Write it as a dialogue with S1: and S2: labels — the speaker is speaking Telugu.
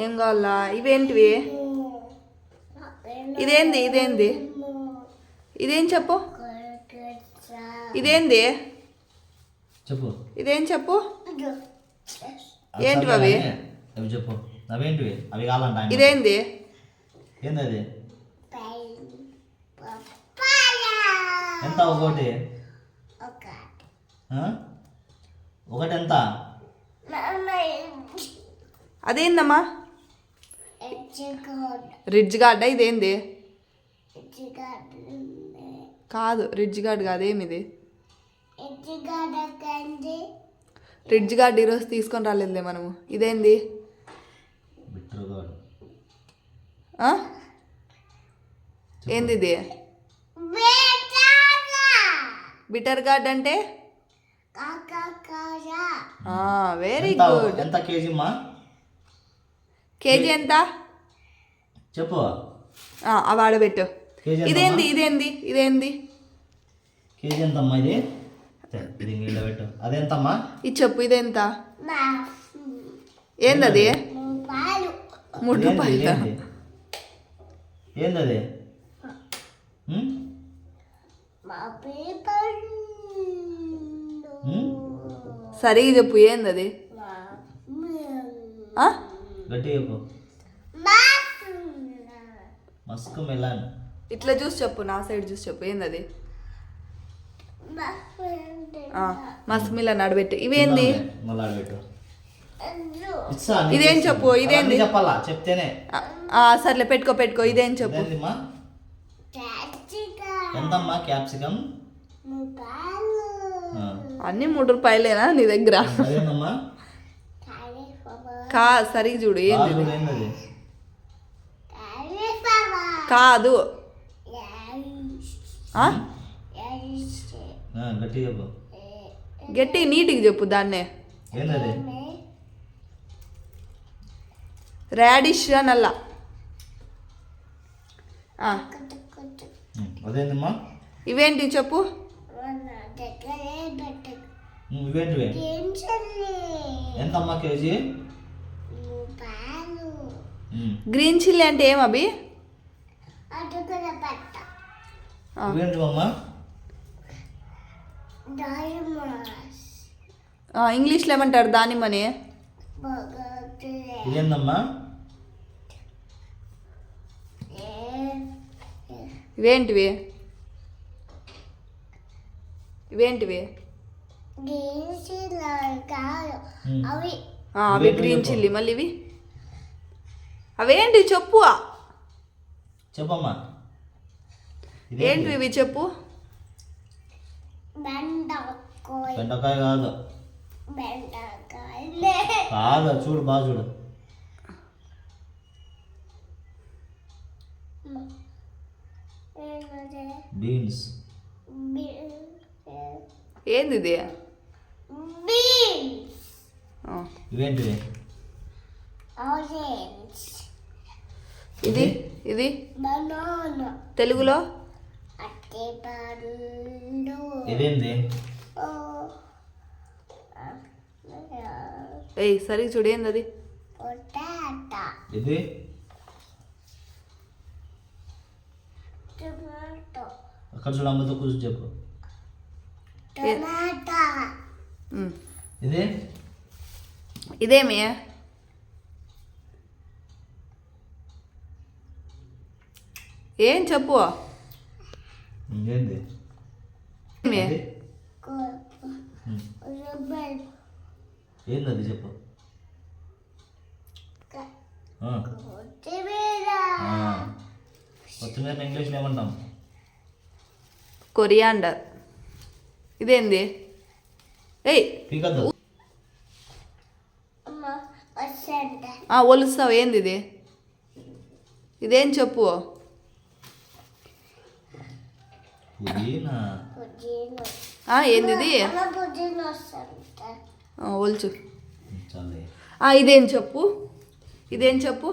S1: ఏం కావాలా? ఇవేంటివి? ఇదేంది? ఇదేంది? ఇదేం చెప్పు. ఇదేంది
S2: చెప్పు.
S1: ఇదేం చెప్పు. ఏంటివి అవి?
S2: అవి చెప్పు. అవేంటివి? అవి కావాలంట.
S1: ఇదేంది?
S2: ఏంది అది? ఎంత ఒకటి? ఒకటి ఎంత?
S1: అదేందమ్మా? రిడ్జ్ గార్డా? ఇదేంది? కాదు, రిడ్జ్ గార్డ్ కాదు. ఏమిది? రిడ్జ్ గార్డ్ ఈరోజు తీసుకొని రాలేదులే మనము. ఇదేంది? ఏంది ఇది? బిటర్ గార్డ్ అంటే వెరీ గుడ్.
S2: ఎంత కేజీ అమ్మా?
S1: కేజీ ఎంత
S2: చెప్పు.
S1: వాడబెట్టు. ఇదేంది? ఇదేంది? ఇదేంది?
S2: కేజీ ఎంతమ్మా ఇది? ఇది నీళ్ళ పెట్టు. అదెంతమ్మా? ఇది
S1: చెప్పు. ఇదెంత? ఏందది? 3 రూపాయలు.
S2: ఏందది?
S1: సరిగా చెప్పు. ఏందది?
S2: గట్టి చెప్పు. Musk melon.
S1: ఇట్లా చూసి చెప్పు. నా సైడ్ చూసి చెప్పు. ఏందది? మస్క్ మిలన్ అడబెట్టు. ఇవేంది? ఇదేం చెప్పు. ఇదేంది?
S2: చెప్పాలా? చెప్తేనే.
S1: సర్లే, పెట్టుకో పెట్టుకో. ఇదేం చెప్పు.
S2: ఎంతమ్మా క్యాప్సికమ్?
S1: అన్ని 3 రూపాయలేనా నీ దగ్గర? సరిగ్గా చూడు. ఏంది? కాదు. గట్టి నీట్గా చెప్పు. దాన్నే రాడిష్ అనల్లా.
S2: అదేందమ్మా?
S1: ఇవేంటి చెప్పు.
S2: ఇవేంటివి? ఎంతమ్మా కేజీ?
S1: గ్రీన్ చిల్లీ అంటే ఏమవి?
S2: ఇవేంటివమ్మా?
S1: ఇంగ్లీష్లో ఏమంటారు దానిమ్మని?
S2: ఇదేందమ్మా?
S1: ఇవేంటివి? ఇవేంటివి? అవి గ్రీన్ చిల్లీ. మళ్ళీ ఇవి అవేంటి చెప్పు.
S2: చెప్పమ్మా.
S1: ఏంటివి ఇవి చెప్పు.
S2: బెండకాయ కాదు. కాదు, చూడు బాగా చూడు. బీన్స్.
S1: ఏంది ఇది?
S2: ఇవేంటివి?
S1: ఇది ఇది తెలుగులో
S2: ఇదేంది?
S1: సరిగ్గా చూడు. ఏంది అది?
S2: ఇది అక్కడ చూడు. అమ్మతో కూర్చొని చెప్పు. ఇది
S1: ఇదేమి? ఏం చెప్పు.
S2: ఏంది? ఏంది చెప్పు. కొత్తిమీర ఇంగ్లీష్లో ఏమంటాం?
S1: కొరియాండర్. ఇదేంది?
S2: పీకద్దు.
S1: ఒలుస్తావు. ఏంది ఇది? ఇదేం చెప్పు. ఏంది ఇది? ఒలుచు. ఇదేం చెప్పు. ఇదేం చెప్పు.